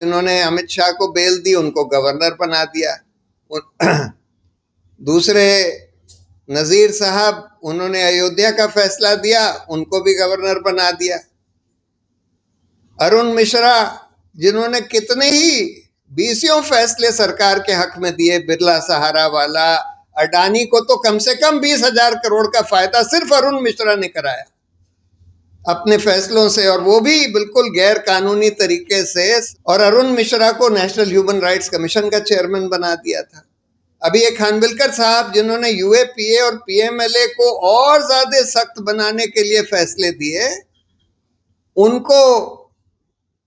इन्होंने अमित शाह को बेल दी, उनको गवर्नर बना दिया। दूसरे नजीर साहब, उन्होंने अयोध्या का फैसला दिया, उनको भी गवर्नर बना दिया। अरुण मिश्रा, जिन्होंने कितने ही बीसियों फैसले सरकार के हक में दिए, बिरला सहारा वाला, अडानी को तो कम से कम 20,000 करोड़ का फायदा सिर्फ अरुण मिश्रा ने कराया अपने फैसलों से, और वो भी बिल्कुल गैर कानूनी तरीके से। और अरुण मिश्रा को नेशनल ह्यूमन राइट्स कमीशन का चेयरमैन बना दिया था। अभी एक खानविलकर साहब, जिन्होंने यूएपीए और पीएमएलए को और ज्यादा सख्त बनाने के लिए फैसले दिए, उनको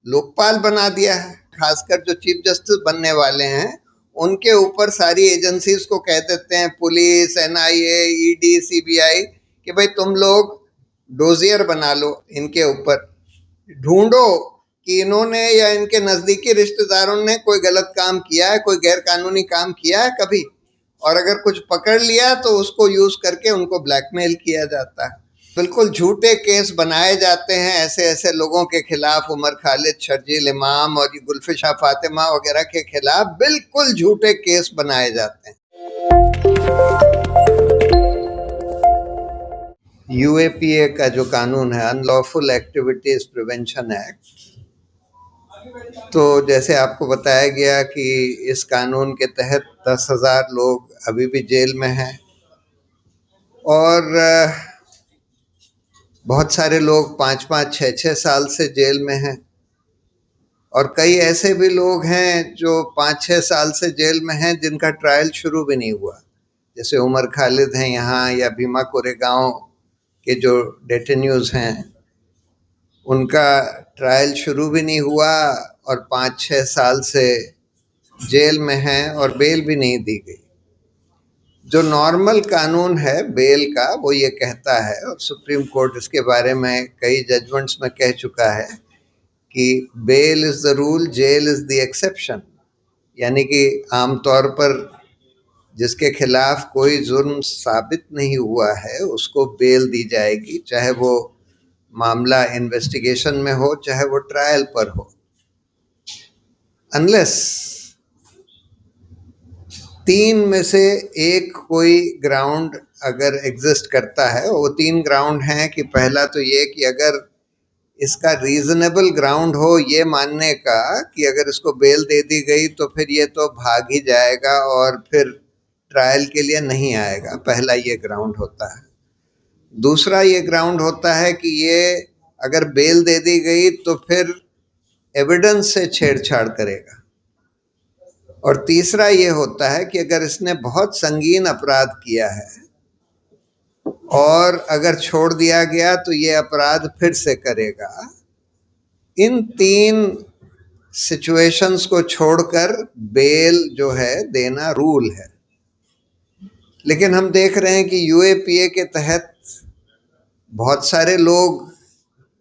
लोकपाल बना दिया है। खासकर जो चीफ जस्टिस बनने वाले हैं, उनके ऊपर सारी एजेंसीज को कह देते हैं, पुलिस, एनआईए, ईडी, सीबीआई, कि भाई तुम लोग डोजियर बना लो, इनके ऊपर ढूंढो कि इन्होंने या इनके नजदीकी रिश्तेदारों ने कोई गलत काम किया है, कोई गैर कानूनी काम किया है कभी, और अगर कुछ पकड़ लिया तो उसको यूज करके उनको ब्लैकमेल किया जाता है। बिल्कुल झूठे केस बनाए जाते हैं ऐसे ऐसे लोगों के खिलाफ, उमर खालिद, शर्जील इमाम और गुलफिशा फातिमा वगैरह के खिलाफ बिल्कुल झूठे केस बनाए जाते हैं। यूएपीए का जो कानून है, अनलॉफुल एक्टिविटीज प्रिवेंशन एक्ट, तो जैसे आपको बताया गया कि इस कानून के तहत 10,000 लोग अभी भी जेल में हैं, और बहुत सारे लोग 5-5, 6-6 साल से जेल में हैं, और कई ऐसे भी लोग हैं जो 5-6 साल से जेल में हैं जिनका ट्रायल शुरू भी नहीं हुआ, जैसे उमर खालिद हैं यहाँ, या भीमा कोरेगांव के जो डेटेन्यूज हैं, उनका ट्रायल शुरू भी नहीं हुआ और 5-6 साल से जेल में हैं और बेल भी नहीं दी गई। जो नॉर्मल कानून है बेल का, वो ये कहता है, और सुप्रीम कोर्ट इसके बारे में कई जजमेंट्स में कह चुका है, कि bail is the rule, jail is the exception. यानी कि आमतौर पर जिसके खिलाफ कोई जुर्म साबित नहीं हुआ है उसको बेल दी जाएगी, चाहे वो मामला इन्वेस्टिगेशन में हो, चाहे वो ट्रायल पर हो, अनलेस 3 में से एक कोई ग्राउंड अगर एग्जिस्ट करता है। वो 3 ग्राउंड हैं कि पहला तो ये कि अगर इसका रीजनेबल ग्राउंड हो ये मानने का कि अगर इसको बेल दे दी गई तो फिर ये तो भाग ही जाएगा और फिर ट्रायल के लिए नहीं आएगा, पहला ये ग्राउंड होता है। दूसरा ये ग्राउंड होता है कि ये अगर बेल दे दी गई तो फिर एविडेंस से छेड़छाड़ करेगा। और तीसरा ये होता है कि अगर इसने बहुत संगीन अपराध किया है और अगर छोड़ दिया गया तो ये अपराध फिर से करेगा। इन 3 सिचुएशंस को छोड़कर बेल जो है देना रूल है। लेकिन हम देख रहे हैं कि यूएपीए के तहत बहुत सारे लोग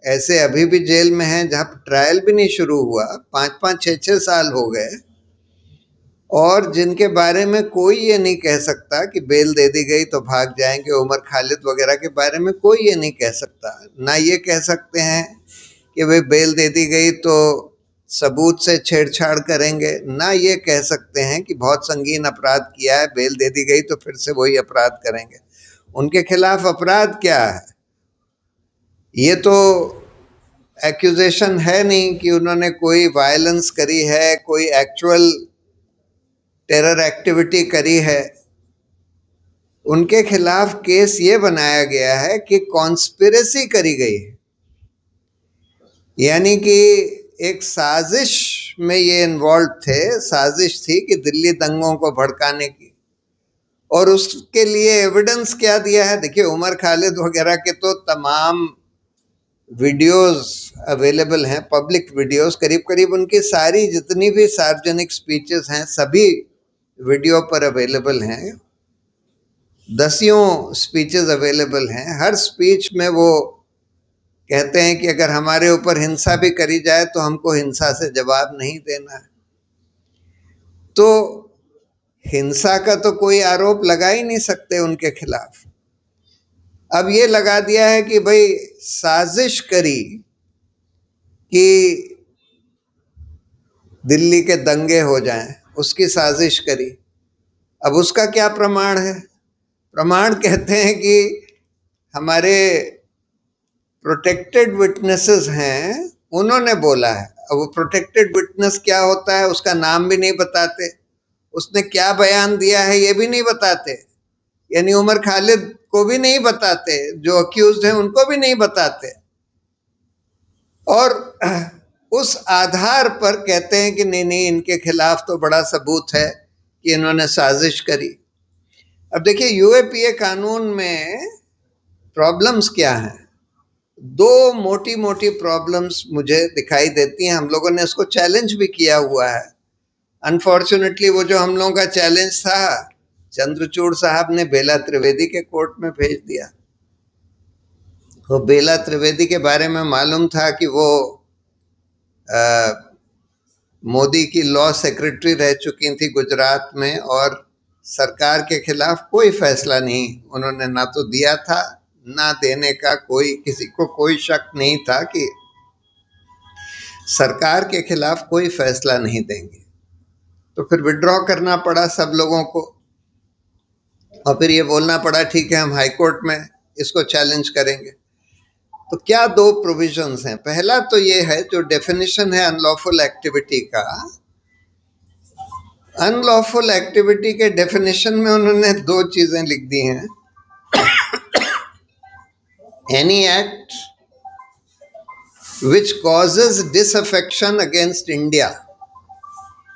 ऐसे अभी भी जेल में हैं जहां ट्रायल भी नहीं शुरू हुआ, 5-5, 6-6 साल हो गए, और जिनके बारे में कोई ये नहीं कह सकता कि बेल दे दी गई तो भाग जाएंगे। उमर खालिद वगैरह के बारे में कोई ये नहीं कह सकता, ना ये कह सकते हैं कि वे बेल दे दी गई तो सबूत से छेड़छाड़ करेंगे, ना ये कह सकते हैं कि बहुत संगीन अपराध किया है, बेल दे दी गई तो फिर से वही अपराध करेंगे। उनके खिलाफ अपराध क्या है? ये तो एक्यूजेशन है नहीं कि उन्होंने कोई वायलेंस करी है, कोई एक्चुअल टेरर एक्टिविटी करी है। उनके खिलाफ केस ये बनाया गया है कि कॉन्स्पिरेसी करी गई है, यानी कि एक साजिश में ये इन्वॉल्व थे। साजिश थी कि दिल्ली दंगों को भड़काने की, और उसके लिए एविडेंस क्या दिया है? देखिए, उमर खालिद वगैरह के तो तमाम वीडियोस अवेलेबल हैं, पब्लिक वीडियोस, करीब करीब उनकी सारी जितनी भी सार्वजनिक स्पीचेस हैं सभी वीडियो पर अवेलेबल हैं। दसियों स्पीचेस अवेलेबल हैं। हर स्पीच में वो कहते हैं कि अगर हमारे ऊपर हिंसा भी करी जाए तो हमको हिंसा से जवाब नहीं देना है। तो हिंसा का तो कोई आरोप लगा ही नहीं सकते उनके खिलाफ। अब ये लगा दिया है कि भाई साजिश करी कि दिल्ली के दंगे हो जाएं, उसकी साजिश करी। अब उसका क्या प्रमाण है? प्रमाण कहते हैं कि हमारे प्रोटेक्टेड विटनेसेस हैं, उन्होंने बोला है। अब वो प्रोटेक्टेड विटनेस क्या होता है उसका नाम भी नहीं बताते, उसने क्या बयान दिया है ये भी नहीं बताते, यानी उमर खालिद को भी नहीं बताते, जो अक्यूज्ड हैं उनको भी नहीं बताते, और उस आधार पर कहते हैं कि नहीं नहीं इनके खिलाफ तो बड़ा सबूत है कि इन्होंने साजिश करी। अब देखिए यूएपीए कानून में प्रॉब्लम्स क्या हैं? दो मोटी मोटी प्रॉब्लम्स मुझे दिखाई देती हैं। हम लोगों ने इसको चैलेंज भी किया हुआ है। अनफॉर्चुनेटली वो जो हम लोगों का चैलेंज था, चंद्रचूड़ साहब ने बेला त्रिवेदी के कोर्ट में भेज दिया। वो बेला त्रिवेदी के बारे में मालूम था कि वो मोदी की लॉ सेक्रेटरी रह चुकी थी गुजरात में, और सरकार के खिलाफ कोई फैसला नहीं उन्होंने ना तो दिया था, ना देने का कोई, किसी को कोई शक नहीं था कि सरकार के खिलाफ कोई फैसला नहीं देंगे। तो फिर विड्रॉ करना पड़ा सब लोगों को, और फिर ये बोलना पड़ा ठीक है हम हाई कोर्ट में इसको चैलेंज करेंगे। तो क्या दो प्रोविजंस हैं? पहला तो ये है, जो डेफिनेशन है अनलॉफुल एक्टिविटी का, अनलॉफुल एक्टिविटी के डेफिनेशन में उन्होंने दो चीजें लिख दी हैं। Any act which causes disaffection against India,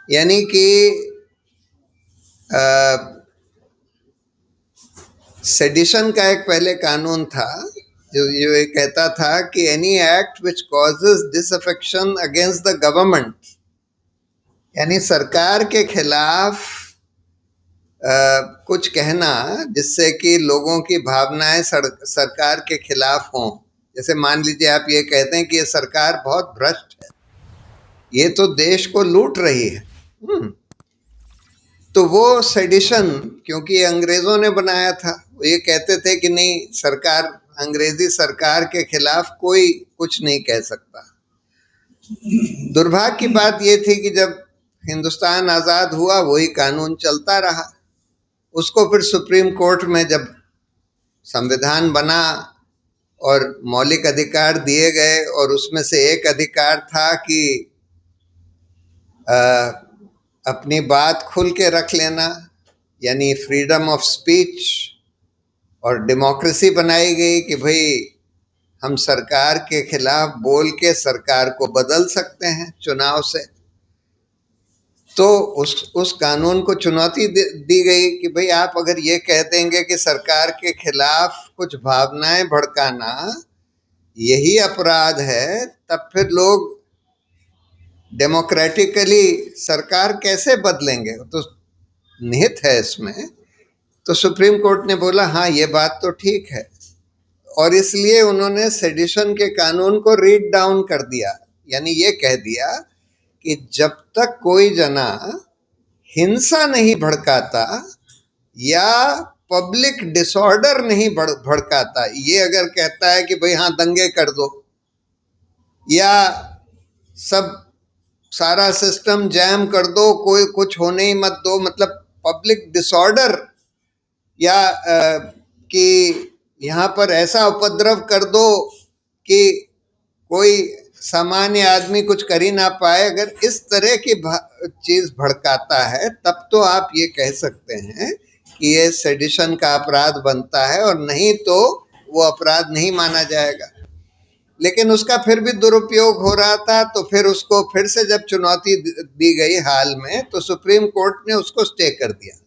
यानी कि सेडिशन का एक पहले कानून था जो ये कहता था कि any act which causes disaffection against the government, यानी सरकार के खिलाफ कुछ कहना जिससे कि लोगों की भावनाएं सरकार के खिलाफ हों। जैसे मान लीजिए आप ये कहते हैं कि ये सरकार बहुत भ्रष्ट है, ये तो देश को लूट रही है, तो वो सेडिशन, क्योंकि अंग्रेजों ने बनाया था, वो ये कहते थे कि नहीं सरकार, अंग्रेजी सरकार के खिलाफ कोई कुछ नहीं कह सकता। दुर्भाग्य की बात ये थी कि जब हिंदुस्तान आज़ाद हुआ वही कानून चलता रहा। उसको फिर सुप्रीम कोर्ट में जब संविधान बना और मौलिक अधिकार दिए गए, और उसमें से एक अधिकार था कि अपनी बात खुल के रख लेना, यानी फ्रीडम ऑफ स्पीच, और डेमोक्रेसी बनाई गई कि भाई हम सरकार के खिलाफ बोल के सरकार को बदल सकते हैं चुनाव से। तो उस कानून को चुनौती दी गई कि भाई आप अगर ये कह देंगे कि सरकार के खिलाफ कुछ भावनाएं भड़काना यही अपराध है, तब फिर लोग डेमोक्रेटिकली सरकार कैसे बदलेंगे? तो निहित है इसमें। तो सुप्रीम कोर्ट ने बोला हाँ ये बात तो ठीक है, और इसलिए उन्होंने सेडिशन के कानून को रीड डाउन कर दिया, यानी ये कह दिया कि जब तक कोई जना हिंसा नहीं भड़काता या पब्लिक डिसऑर्डर नहीं भड़काता, ये अगर कहता है कि भाई हाँ दंगे कर दो या सब सारा सिस्टम जैम कर दो, कोई कुछ होने ही मत दो, मतलब पब्लिक डिसऑर्डर, या कि यहाँ पर ऐसा उपद्रव कर दो कि कोई सामान्य आदमी कुछ कर ही ना पाए, अगर इस तरह की चीज भड़काता है तब तो आप ये कह सकते हैं कि ये सेडिशन का अपराध बनता है, और नहीं तो वो अपराध नहीं माना जाएगा। लेकिन उसका फिर भी दुरुपयोग हो रहा था, तो फिर उसको फिर से जब चुनौती दी गई हाल में, तो सुप्रीम कोर्ट ने उसको स्टे कर दिया।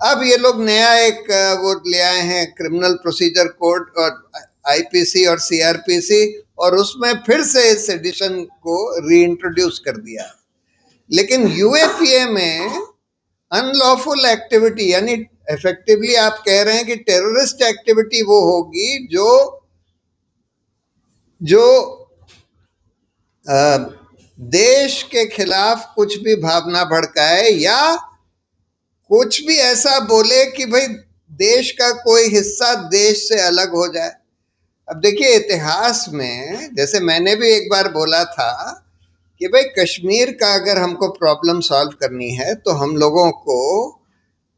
अब ये लोग नया एक वो ले आए हैं, क्रिमिनल प्रोसीजर कोड और आईपीसी और सीआरपीसी, और उसमें फिर से सेडिशन को रीइंट्रोड्यूस कर दिया। लेकिन यूएपीए में अनलॉफुल एक्टिविटी, यानी इफेक्टिवली आप कह रहे हैं कि टेररिस्ट एक्टिविटी वो होगी जो देश के खिलाफ कुछ भी भावना भड़काए या कुछ भी ऐसा बोले कि भाई देश का कोई हिस्सा देश से अलग हो जाए। अब देखिए इतिहास में, जैसे मैंने भी एक बार बोला था कि भाई कश्मीर का अगर हमको प्रॉब्लम सॉल्व करनी है तो हम लोगों को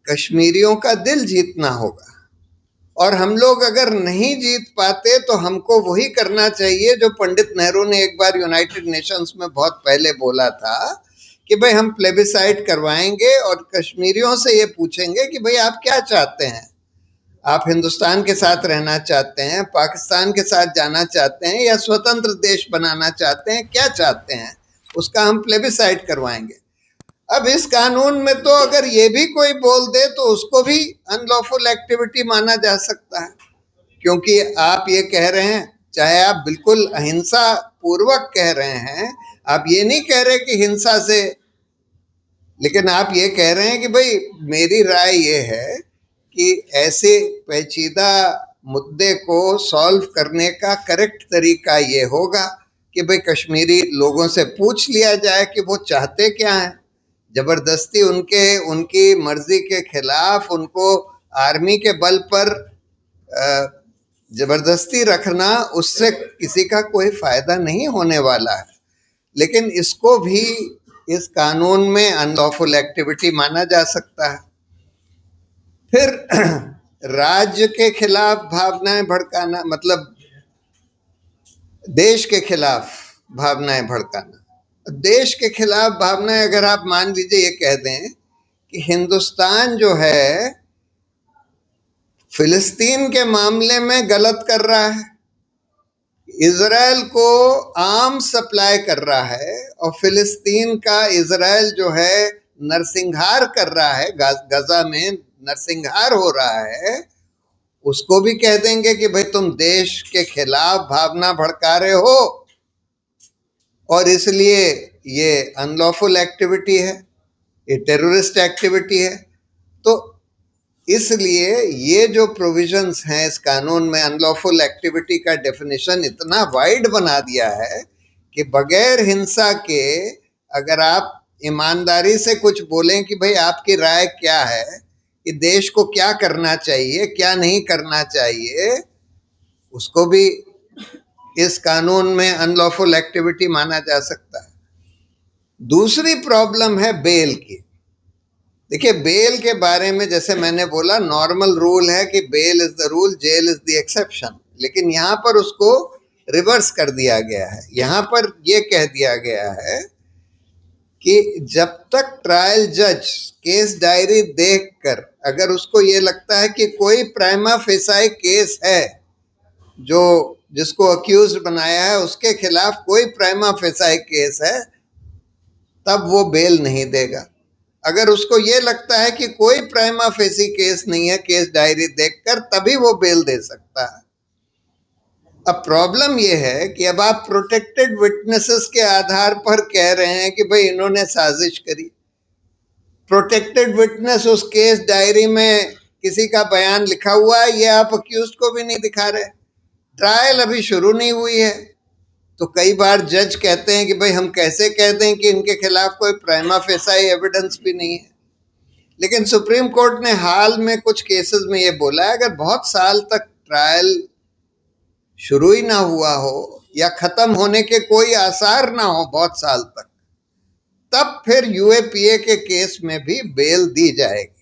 कश्मीरियों का दिल जीतना होगा, और हम लोग अगर नहीं जीत पाते तो हमको वही करना चाहिए जो पंडित नेहरू ने एक बार यूनाइटेड नेशंस में बहुत पहले बोला था कि भाई हम प्लेबिसाइड करवाएंगे और कश्मीरियों से ये पूछेंगे कि भाई आप क्या चाहते हैं, आप हिंदुस्तान के साथ रहना चाहते हैं, पाकिस्तान के साथ जाना चाहते हैं, या स्वतंत्र देश बनाना चाहते हैं, क्या चाहते हैं, उसका हम प्लेबिसाइड करवाएंगे। अब इस कानून में तो अगर ये भी कोई बोल दे तो उसको भी अनलॉफुल एक्टिविटी माना जा सकता है, क्योंकि आप ये कह रहे हैं, चाहे आप बिल्कुल अहिंसा पूर्वक कह रहे हैं, आप ये नहीं कह रहे कि हिंसा से, लेकिन आप ये कह रहे हैं कि भाई मेरी राय ये है कि ऐसे पेचीदा मुद्दे को सॉल्व करने का करेक्ट तरीका ये होगा कि भाई कश्मीरी लोगों से पूछ लिया जाए कि वो चाहते क्या हैं। जबरदस्ती उनकी मर्जी के खिलाफ उनको आर्मी के बल पर जबरदस्ती रखना, उससे किसी का कोई फायदा नहीं होने वाला है। लेकिन इसको भी इस कानून में अनलॉफुल एक्टिविटी माना जा सकता है। फिर राज्य के खिलाफ भावनाएं भड़काना, मतलब देश के खिलाफ भावनाएं भड़काना। देश के खिलाफ भावनाएं, अगर आप मान लीजिए ये कह दें कि हिंदुस्तान जो है फिलिस्तीन के मामले में गलत कर रहा है, इजराइल को आर्म सप्लाई कर रहा है, और फिलिस्तीन का इजराइल जो है नरसंहार कर रहा है, गजा में नरसंहार हो रहा है, उसको भी कह देंगे कि भाई तुम देश के खिलाफ भावना भड़का रहे हो और इसलिए ये अनलॉफुल एक्टिविटी है, ये टेररिस्ट एक्टिविटी है। तो इसलिए ये जो प्रोविजंस हैं इस कानून में, अनलॉफुल एक्टिविटी का डेफिनेशन इतना वाइड बना दिया है कि बगैर हिंसा के अगर आप ईमानदारी से कुछ बोलें कि भाई आपकी राय क्या है कि देश को क्या करना चाहिए, क्या नहीं करना चाहिए, उसको भी इस कानून में अनलॉफुल एक्टिविटी माना जा सकता है। दूसरी प्रॉब्लम है बेल की। देखिए, बेल के बारे में जैसे मैंने बोला, नॉर्मल रूल है कि bail is the rule, jail is the exception, लेकिन यहाँ पर उसको रिवर्स कर दिया गया है। यहाँ पर यह कह दिया गया है कि जब तक ट्रायल जज केस डायरी देखकर अगर उसको ये लगता है कि कोई प्राइमा फेसाई केस है, जो जिसको अक्यूज बनाया है उसके खिलाफ कोई प्राइमा फेसाई केस है, तब वो बेल नहीं देगा। अगर उसको ये लगता है कि कोई प्राइमा फेसी केस नहीं है केस डायरी देखकर, तभी वो बेल दे सकता है। अब प्रॉब्लम ये है कि अब आप प्रोटेक्टेड विटनेसेस के आधार पर कह रहे हैं कि भाई इन्होंने साजिश करी। प्रोटेक्टेड विटनेस उस केस डायरी में किसी का बयान लिखा हुआ है, ये आप अक्यूज को भी नहीं दिखा रहे, ट्रायल अभी शुरू नहीं हुई है। तो कई बार जज कहते हैं कि भाई हम कैसे कह दें कि इनके खिलाफ कोई प्राइमा फेसाई एविडेंस भी नहीं है। लेकिन सुप्रीम कोर्ट ने हाल में कुछ केसेस में ये बोला है, अगर बहुत साल तक ट्रायल शुरू ही ना हुआ हो या खत्म होने के कोई आसार ना हो बहुत साल तक, तब फिर यूएपीए के केस में भी बेल दी जाएगी।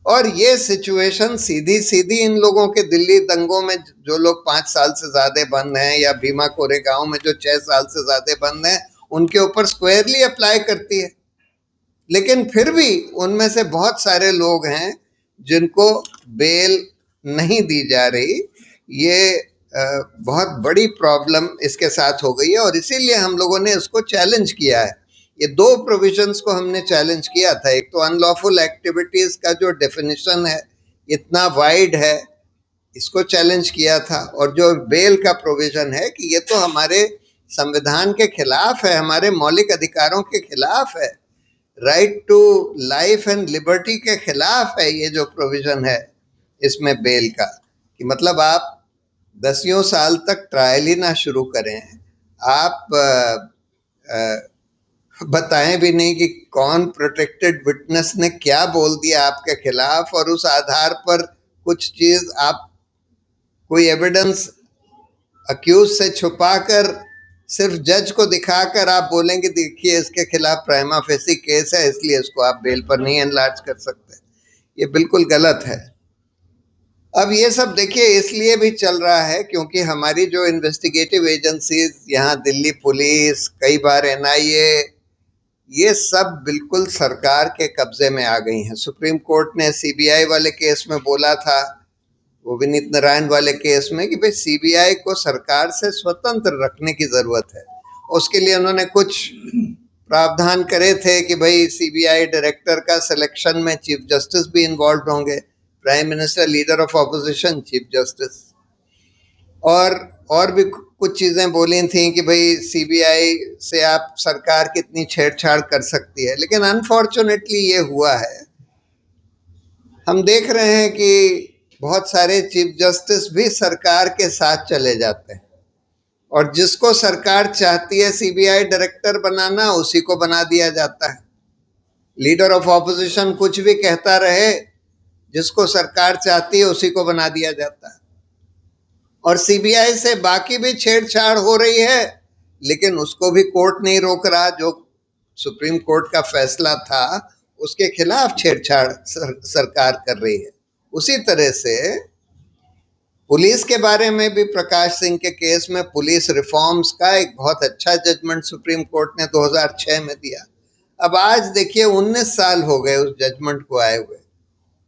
और ये सिचुएशन सीधी सीधी इन लोगों के दिल्ली दंगों में जो लोग 5 साल से ज्यादा बंद हैं, या भीमा कोरेगांव में जो 6 साल से ज्यादा बंद हैं, उनके ऊपर स्क्वायरली अप्लाई करती है। लेकिन फिर भी उनमें से बहुत सारे लोग हैं जिनको बेल नहीं दी जा रही। ये बहुत बड़ी प्रॉब्लम इसके साथ हो गई है, और इसीलिए हम लोगों ने इसको चैलेंज किया है। ये दो प्रोविजंस को हमने चैलेंज किया था। एक तो अनलॉफुल एक्टिविटीज का जो डेफिनेशन है इतना वाइड है, इसको चैलेंज किया था, और जो बेल का प्रोविजन है कि ये तो हमारे संविधान के खिलाफ है, हमारे मौलिक अधिकारों के खिलाफ है, right to life and liberty के खिलाफ है ये जो प्रोविजन है इसमें बेल का, कि मतलब आप 10 साल तक ट्रायल ही ना शुरू करें, आप बताएं भी नहीं कि कौन प्रोटेक्टेड विटनेस ने क्या बोल दिया आपके खिलाफ, और उस आधार पर कुछ चीज आप कोई एविडेंस अक्यूज से छुपाकर सिर्फ जज को दिखाकर आप बोलेंगे देखिए इसके खिलाफ प्राइमा फेसी केस है इसलिए इसको आप बेल पर नहीं एनलार्ज कर सकते, ये बिल्कुल गलत है। अब ये सब देखिए इसलिए भी चल रहा है क्योंकि हमारी जो इन्वेस्टिगेटिव एजेंसीज, यहाँ दिल्ली पुलिस, कई बार एनआईए, ये सब बिल्कुल सरकार के कब्जे में आ गई हैं। सुप्रीम कोर्ट ने सीबीआई वाले केस में बोला था, वो विनीत नारायण वाले केस में, कि भाई सीबीआई को सरकार से स्वतंत्र रखने की जरूरत है। उसके लिए उन्होंने कुछ प्रावधान करे थे कि भाई सीबीआई डायरेक्टर का सिलेक्शन में चीफ जस्टिस भी इन्वॉल्व होंगे, prime minister, leader of opposition, chief justice, और भी कुछ चीजें बोली थी कि भाई सीबीआई से आप सरकार कितनी छेड़छाड़ कर सकती है। लेकिन अनफॉर्चुनेटली ये हुआ है, हम देख रहे हैं कि बहुत सारे चीफ जस्टिस भी सरकार के साथ चले जाते हैं और जिसको सरकार चाहती है सीबीआई डायरेक्टर बनाना, उसी को बना दिया जाता है। लीडर ऑफ ऑपोजिशन कुछ भी कहता रहे, जिसको सरकार चाहती है उसी को बना दिया जाता है। और सीबीआई से बाकी भी छेड़छाड़ हो रही है, लेकिन उसको भी कोर्ट नहीं रोक रहा। जो सुप्रीम कोर्ट का फैसला था उसके खिलाफ छेड़छाड़ सरकार कर रही है। उसी तरह से पुलिस के बारे में भी प्रकाश सिंह के केस में पुलिस रिफॉर्म्स का एक बहुत अच्छा जजमेंट सुप्रीम कोर्ट ने 2006 में दिया। अब आज देखिए 19 साल हो गए उस जजमेंट को आए हुए।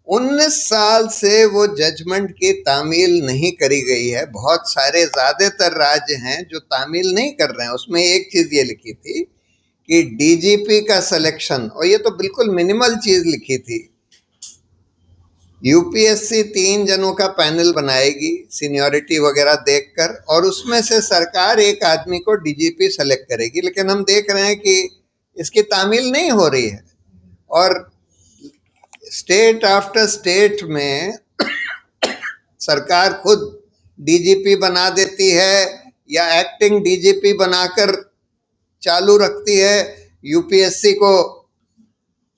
19 साल से वो जजमेंट की तामील नहीं करी गई है। बहुत सारे ज़्यादातर राज्य हैं जो तामील नहीं कर रहे हैं। उसमें एक चीज़ ये लिखी थी कि डीजीपी का सिलेक्शन, और ये तो बिल्कुल मिनिमल चीज़ लिखी थी, यूपीएससी 3 जनों का पैनल बनाएगी सीनियरिटी वगैरह देखकर, और उसमें से सरकार एक आदमी को डीजीपी सेलेक्ट करेगी। लेकिन हम देख रहे हैं कि इसकी तामील नहीं हो रही है और स्टेट आफ्टर स्टेट में सरकार खुद डीजीपी बना देती है या एक्टिंग डीजीपी बनाकर चालू रखती है।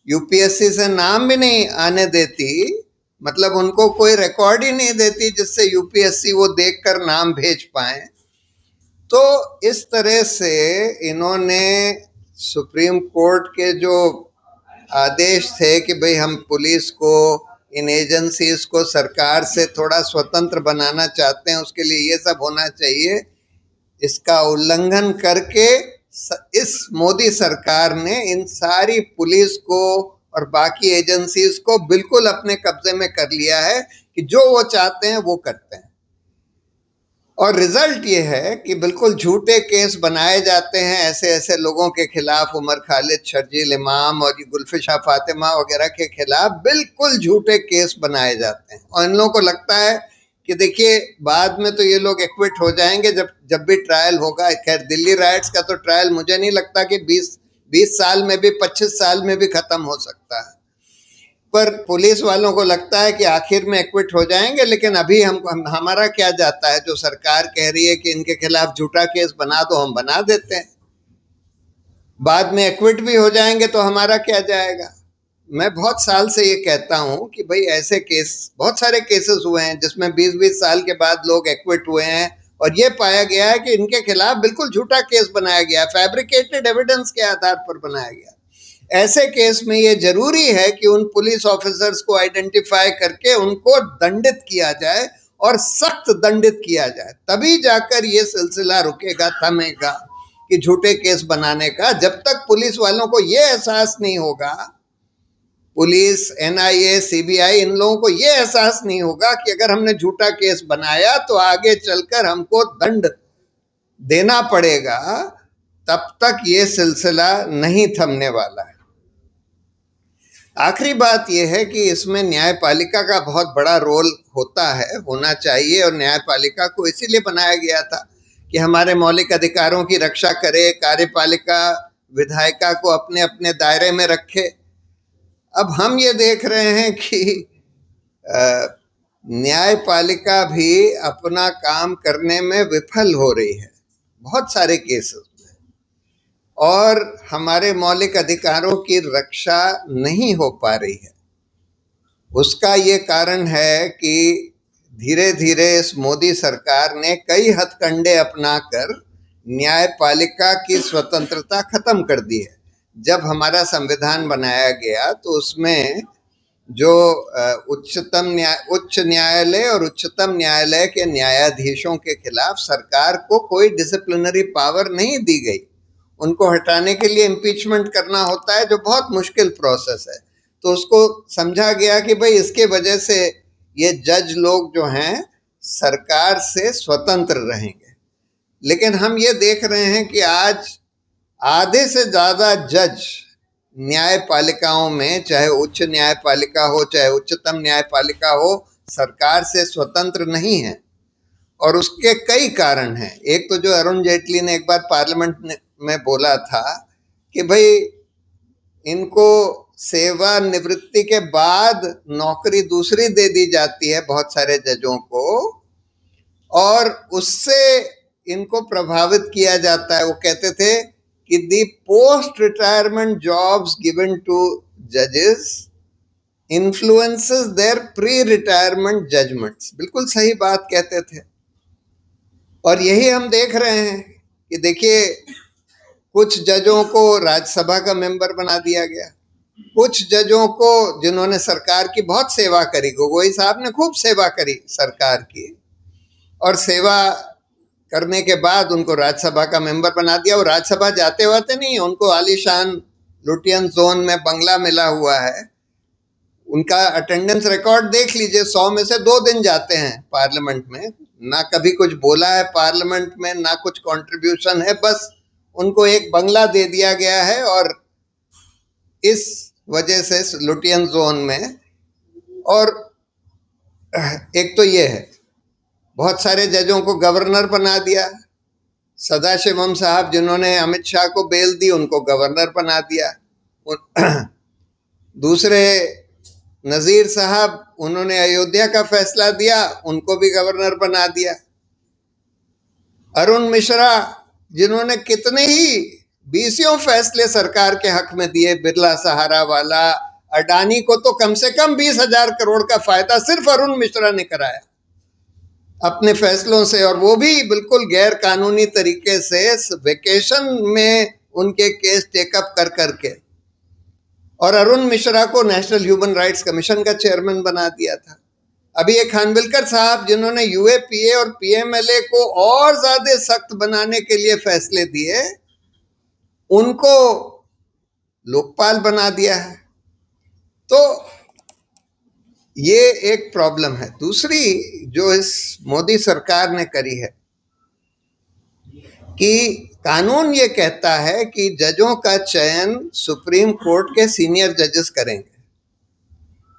यूपीएससी से नाम भी नहीं आने देती, मतलब उनको कोई रिकॉर्ड ही नहीं देती जिससे यूपीएससी वो देखकर नाम भेज पाए। तो इस तरह से इन्होंने सुप्रीम कोर्ट के जो आदेश थे कि भाई हम पुलिस को, इन एजेंसीज को सरकार से थोड़ा स्वतंत्र बनाना चाहते हैं, उसके लिए ये सब होना चाहिए, इसका उल्लंघन करके इस मोदी सरकार ने इन सारी पुलिस को और बाकी एजेंसीज को बिल्कुल अपने कब्जे में कर लिया है कि जो वो चाहते हैं वो करते हैं। और रिजल्ट ये है कि बिल्कुल झूठे केस बनाए जाते हैं ऐसे ऐसे लोगों के खिलाफ, उमर खालिद, शर्जील इमाम और ये गुलफिशा फातिमा वगैरह के खिलाफ बिल्कुल झूठे केस बनाए जाते हैं। और इन लोगों को लगता है कि देखिए बाद में तो ये लोग एक्विट हो जाएंगे जब भी ट्रायल होगा। खैर दिल्ली राइट्स का तो ट्रायल मुझे नहीं लगता कि 20 साल में भी, 25 साल में भी खत्म हो सकता है, पर पुलिस वालों को लगता है कि आखिर में एक्विट हो जाएंगे। लेकिन अभी हमारा क्या जाता है, जो सरकार कह रही है कि इनके खिलाफ झूठा केस बना दो, हम बना देते हैं, बाद में एक्विट भी हो जाएंगे तो हमारा क्या जाएगा। मैं बहुत साल से ये कहता हूं कि भाई ऐसे केस, बहुत सारे केसेस हुए हैं जिसमें 20-20 साल के बाद लोग एक्विट हुए हैं और ये पाया गया है कि इनके खिलाफ बिल्कुल झूठा केस बनाया गया, फैब्रिकेटेड एविडेंस के आधार पर बनाया गया। ऐसे केस में ये जरूरी है कि उन पुलिस ऑफिसर्स को आइडेंटिफाई करके उनको दंडित किया जाए और सख्त दंडित किया जाए, तभी जाकर ये सिलसिला रुकेगा, थमेगा कि झूठे केस बनाने का। जब तक पुलिस वालों को ये एहसास नहीं होगा, पुलिस, एनआईए, सीबीआई, इन लोगों को ये एहसास नहीं होगा कि अगर हमने झूठा केस बनाया तो आगे चलकर हमको दंड देना पड़ेगा, तब तक ये सिलसिला नहीं थमने वाला है। आखिरी बात यह है कि इसमें न्यायपालिका का बहुत बड़ा रोल होता है, होना चाहिए, और न्यायपालिका को इसीलिए बनाया गया था कि हमारे मौलिक अधिकारों की रक्षा करे, कार्यपालिका विधायिका को अपने अपने दायरे में रखे। अब हम ये देख रहे हैं कि न्यायपालिका भी अपना काम करने में विफल हो रही है बहुत सारे केसेस में, और हमारे मौलिक अधिकारों की रक्षा नहीं हो पा रही है। उसका ये कारण है कि धीरे धीरे इस मोदी सरकार ने कई हथकंडे अपनाकर न्यायपालिका की स्वतंत्रता खत्म कर दी है। जब हमारा संविधान बनाया गया तो उसमें जो उच्च न्यायालय और उच्चतम न्यायालय के न्यायाधीशों के खिलाफ सरकार को कोई डिसिप्लिनरी पावर नहीं दी गई। उनको हटाने के लिए इम्पीचमेंट करना होता है, जो बहुत मुश्किल प्रोसेस है। तो उसको समझा गया कि भाई इसके वजह से ये जज लोग जो हैं सरकार से स्वतंत्र रहेंगे। लेकिन हम ये देख रहे हैं कि आज आधे से ज़्यादा जज न्यायपालिकाओं में, चाहे उच्च न्यायपालिका हो चाहे उच्चतम न्यायपालिका हो, सरकार से स्वतंत्र नहीं है। और उसके कई कारण हैं। एक तो जो अरुण जेटली ने एक बार पार्लियामेंट में बोला था कि भाई इनको सेवानिवृत्ति के बाद नौकरी दूसरी दे दी जाती है बहुत सारे जजों को, और उससे इनको प्रभावित किया जाता है। वो कहते थे कि the post retirement jobs given to जजेस influences their pre retirement judgments. बिल्कुल सही बात कहते थे। और यही हम देख रहे हैं कि देखिए, कुछ जजों को राज्यसभा का मेंबर बना दिया गया, कुछ जजों को जिन्होंने सरकार की बहुत सेवा करी, गोगोई साहब ने खूब सेवा करी सरकार की, और सेवा करने के बाद उनको राज्यसभा का मेंबर बना दिया। और राज्यसभा जाते वाते नहीं, उनको आलीशान लुटियन जोन में बंगला मिला हुआ है। उनका अटेंडेंस रिकॉर्ड देख लीजिए, 100 में से 2 दिन जाते हैं पार्लियामेंट में। ना कभी कुछ बोला है पार्लियामेंट में, ना कुछ कंट्रीब्यूशन है, बस उनको एक बंगला दे दिया गया है। और इस वजह से लुटियन जोन में, और एक तो ये है, बहुत सारे जजों को गवर्नर बना दिया। सदाशिवम साहब जिन्होंने अमित शाह को बेल दी, उनको गवर्नर बना दिया। दूसरे नजीर साहब, उन्होंने अयोध्या का फैसला दिया, उनको भी गवर्नर बना दिया। अरुण मिश्रा जिन्होंने कितने ही बीसियों फैसले सरकार के हक में दिए, बिरला सहारा वाला, अडानी को तो कम से कम 20,000 करोड़ का फायदा सिर्फ अरुण मिश्रा ने कराया अपने फैसलों से, और वो भी बिल्कुल गैर कानूनी तरीके से वेकेशन में उनके केस टेकअप कर करके। और अरुण मिश्रा को नेशनल ह्यूमन राइट्स कमीशन का चेयरमैन बना दिया था। अभी एक खानविलकर साहब जिन्होंने यूएपीए और पीएमएलए को और ज्यादा सख्त बनाने के लिए फैसले दिए, उनको लोकपाल बना दिया है। तो ये एक प्रॉब्लम है। दूसरी जो इस मोदी सरकार ने करी है कि कानून ये कहता है कि जजों का चयन सुप्रीम कोर्ट के सीनियर जजेस करेंगे,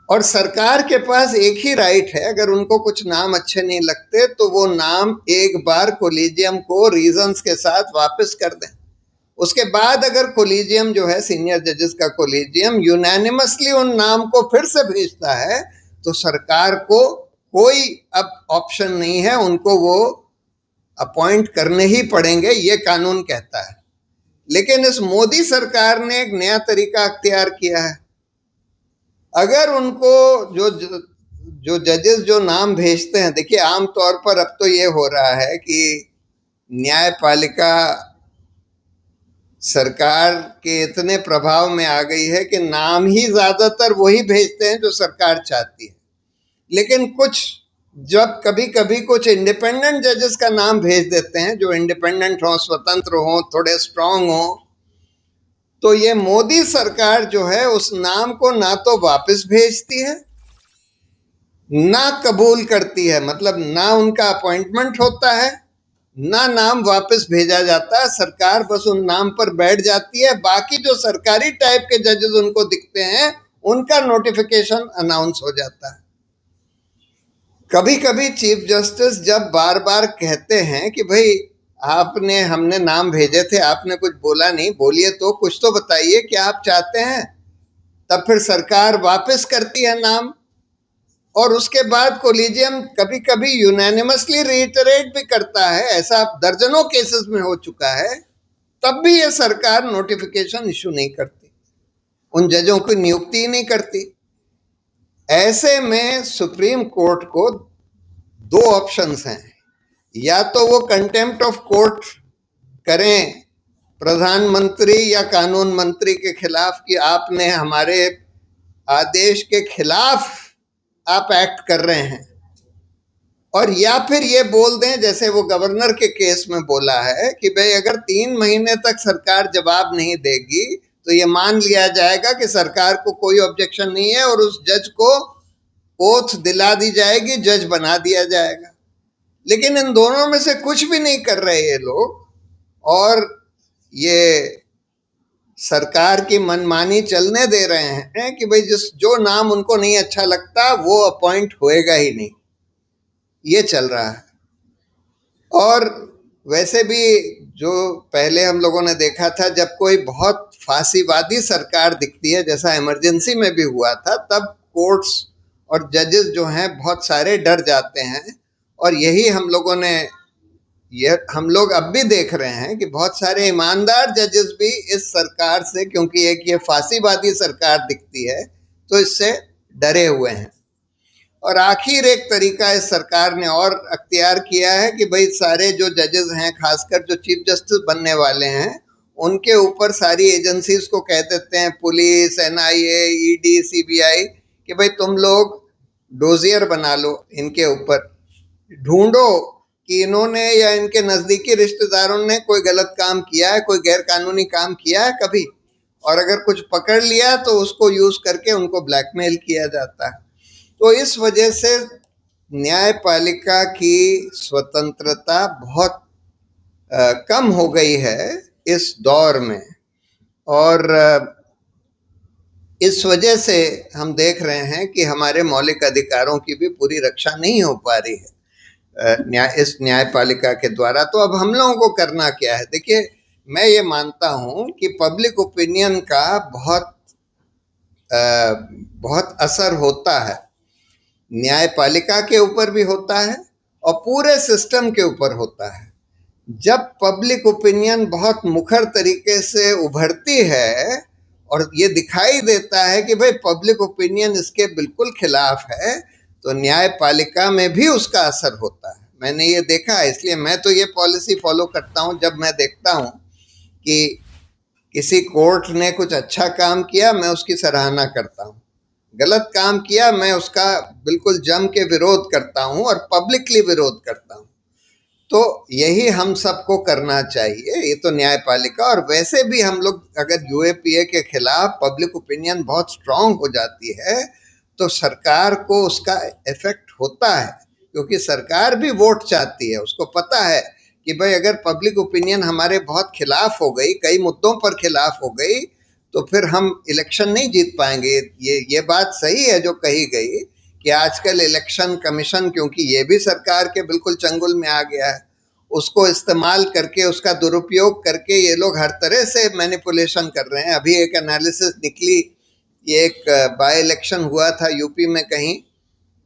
और सरकार के पास एक ही राइट है, अगर उनको कुछ नाम अच्छे नहीं लगते तो वो नाम एक बार कोलिजियम को रीजंस के साथ वापस कर दें। उसके बाद अगर कोलिजियम जो है, सीनियर जजेस का कोलिजियम, यूनानिमसली उन नाम को फिर से भेजता है, तो सरकार को कोई अब ऑप्शन नहीं है, उनको वो अपॉइंट करने ही पड़ेंगे, ये कानून कहता है। लेकिन इस मोदी सरकार ने एक नया तरीका अख्तियार किया है। अगर उनको जो जजेस जो नाम भेजते हैं, देखिए आमतौर पर अब तो ये हो रहा है कि न्यायपालिका सरकार के इतने प्रभाव में आ गई है कि नाम ही ज्यादातर वही भेजते हैं जो सरकार चाहती है। लेकिन कुछ, जब कभी कभी कुछ इंडिपेंडेंट जजेस का नाम भेज देते हैं, जो इंडिपेंडेंट हो, स्वतंत्र हो, थोड़े स्ट्रांग हो, तो ये मोदी सरकार जो है उस नाम को ना तो वापस भेजती है, ना कबूल करती है। मतलब ना उनका अपॉइंटमेंट होता है, ना नाम वापस भेजा जाता है। सरकार बस उन नाम पर बैठ जाती है। बाकी जो सरकारी टाइप के जजेस उनको दिखते हैं, उनका नोटिफिकेशन अनाउंस हो जाता है। कभी कभी चीफ जस्टिस जब बार बार कहते हैं कि भाई हमने नाम भेजे थे, आपने कुछ बोला नहीं, बोलिए तो, कुछ तो बताइए क्या आप चाहते हैं, तब फिर सरकार वापस करती है नाम। और उसके बाद कोलिजियम कभी कभी यूनानिमसली रिटरेट भी करता है, ऐसा दर्जनों केसेस में हो चुका है, तब भी ये सरकार नोटिफिकेशन इशू नहीं करती, उन जजों की नियुक्ति ही नहीं करती। ऐसे में सुप्रीम कोर्ट को 2 ऑप्शंस हैं, या तो वो कंटेम्प्ट ऑफ कोर्ट करें प्रधानमंत्री या कानून मंत्री के खिलाफ कि आपने हमारे आदेश के खिलाफ आप एक्ट कर रहे हैं, और या फिर ये बोल दें जैसे वो गवर्नर के केस में बोला है कि भाई अगर 3 महीने तक सरकार जवाब नहीं देगी तो ये मान लिया जाएगा कि सरकार को कोई ऑब्जेक्शन नहीं है और उस जज को ओथ दिला दी जाएगी, जज बना दिया जाएगा। लेकिन इन दोनों में से कुछ भी नहीं कर रहे ये लोग, और ये सरकार की मनमानी चलने दे रहे हैं कि भाई जो नाम उनको नहीं अच्छा लगता वो अपॉइंट होएगा ही नहीं, ये चल रहा है। और वैसे भी जो पहले हम लोगों ने देखा था, जब कोई बहुत फांसीवादी सरकार दिखती है, जैसा इमरजेंसी में भी हुआ था, तब कोर्ट्स और जजेस जो हैं बहुत सारे डर जाते हैं। और यही हम लोग अब भी देख रहे हैं कि बहुत सारे ईमानदार जजेस भी इस सरकार से, क्योंकि एक ये फांसीवादी सरकार दिखती है, तो इससे डरे हुए हैं। और आखिर एक तरीका इस सरकार ने और अख्तियार किया है कि भाई सारे जो जजेस हैं, खासकर जो चीफ जस्टिस बनने वाले हैं, उनके ऊपर सारी एजेंसीज को कह देते हैं, पुलिस, NIA, ED, CBI, कि भाई तुम लोग डोजियर बना लो, इनके ऊपर ढूंढो कि इन्होंने या इनके नज़दीकी रिश्तेदारों ने कोई गलत काम किया है, कोई गैरकानूनी काम किया है कभी, और अगर कुछ पकड़ लिया तो उसको यूज़ करके उनको ब्लैकमेल किया जाता है। तो इस वजह से न्यायपालिका की स्वतंत्रता बहुत कम हो गई है इस दौर में, और इस वजह से हम देख रहे हैं कि हमारे मौलिक अधिकारों की भी पूरी रक्षा नहीं हो पा रही है इस न्यायपालिका के द्वारा। तो अब हम लोगों को करना क्या है? देखिए, मैं ये मानता हूँ कि पब्लिक ओपिनियन का बहुत असर होता है, न्यायपालिका के ऊपर भी होता है और पूरे सिस्टम के ऊपर होता है। जब पब्लिक ओपिनियन बहुत मुखर तरीके से उभरती है और ये दिखाई देता है कि भाई पब्लिक ओपिनियन इसके बिल्कुल खिलाफ है, तो न्यायपालिका में भी उसका असर होता है। मैंने ये देखा है, इसलिए मैं तो ये पॉलिसी फॉलो करता हूँ। जब मैं देखता हूँ कि किसी कोर्ट ने कुछ अच्छा काम किया, मैं उसकी सराहना करता हूँ। गलत काम किया, मैं उसका बिल्कुल जम के विरोध करता हूँ और पब्लिकली विरोध करता हूँ। तो यही हम सबको करना चाहिए, ये तो न्यायपालिका। और वैसे भी हम लोग अगर UAPA के खिलाफ पब्लिक ओपिनियन बहुत स्ट्रांग हो जाती है तो सरकार को उसका इफेक्ट होता है, क्योंकि सरकार भी वोट चाहती है। उसको पता है कि भाई अगर पब्लिक ओपिनियन हमारे बहुत खिलाफ हो गई, कई मुद्दों पर खिलाफ हो गई, तो फिर हम इलेक्शन नहीं जीत पाएंगे। ये बात सही है जो कही गई कि आजकल इलेक्शन कमीशन, क्योंकि ये भी सरकार के बिल्कुल चंगुल में आ गया है, उसको इस्तेमाल करके, उसका दुरुपयोग करके ये लोग हर तरह से मैनिपुलेशन कर रहे हैं। अभी एक एनालिसिस निकली, ये एक बाय इलेक्शन हुआ था यूपी में कहीं,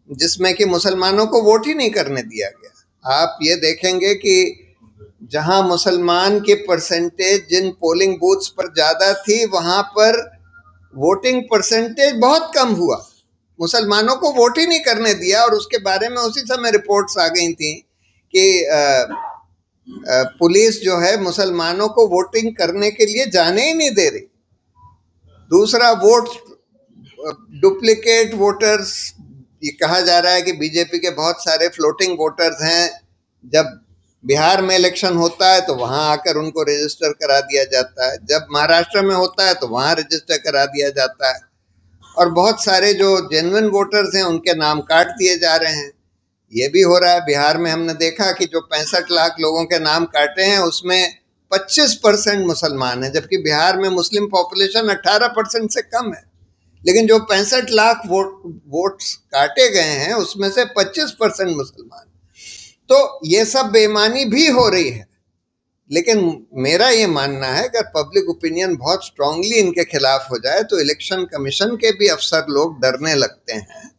जिसमें कि मुसलमानों को वोट ही नहीं करने दिया गया। आप ये देखेंगे कि जहां मुसलमान की परसेंटेज जिन पोलिंग बूथ्स पर ज़्यादा थी, वहां पर वोटिंग परसेंटेज बहुत कम हुआ, मुसलमानों को वोट ही नहीं करने दिया। और उसके बारे में उसी समय रिपोर्ट्स आ गई थी कि पुलिस जो है मुसलमानों को वोटिंग करने के लिए जाने ही नहीं दे रही। दूसरा, वोट डुप्लीकेट वोटर्स, ये कहा जा रहा है कि बीजेपी के बहुत सारे फ्लोटिंग वोटर्स हैं। जब बिहार में इलेक्शन होता है तो वहां आकर उनको रजिस्टर करा दिया जाता है, जब महाराष्ट्र में होता है तो वहां रजिस्टर करा दिया जाता है, और बहुत सारे जो जेन्युइन वोटर्स हैं उनके नाम काट दिए जा रहे हैं। ये भी हो रहा है। बिहार में हमने देखा कि जो 65 लाख लोगों के नाम काटे हैं उसमें 25% मुसलमान हैं, जबकि बिहार में मुस्लिम पॉपुलेशन 18% से कम है। लेकिन जो 65 लाख वोट्स काटे गए हैं उसमें से 25% मुसलमान। तो ये सब बेईमानी भी हो रही है। लेकिन मेरा ये मानना है कि पब्लिक ओपिनियन बहुत स्ट्रांगली इनके खिलाफ हो जाए तो इलेक्शन कमीशन के भी अफसर लोग डरने लगते हैं,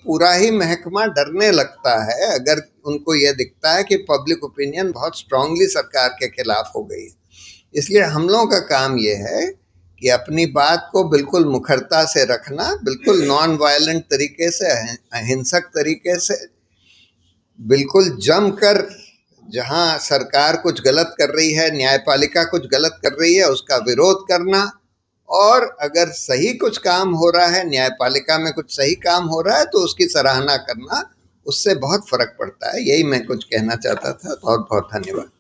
पूरा ही महकमा डरने लगता है अगर उनको ये दिखता है कि पब्लिक ओपिनियन बहुत स्ट्रांगली सरकार के खिलाफ हो गई है। इसलिए हम लोगों का काम ये है कि अपनी बात को बिल्कुल मुखरता से रखना, बिल्कुल नॉन वायलेंट तरीके से, अहिंसक तरीके से, बिल्कुल जम कर जहां सरकार कुछ गलत कर रही है, न्यायपालिका कुछ गलत कर रही है, उसका विरोध करना, और अगर सही कुछ काम हो रहा है, न्यायपालिका में कुछ सही काम हो रहा है, तो उसकी सराहना करना। उससे बहुत फर्क पड़ता है। यही मैं कुछ कहना चाहता था। बहुत बहुत धन्यवाद।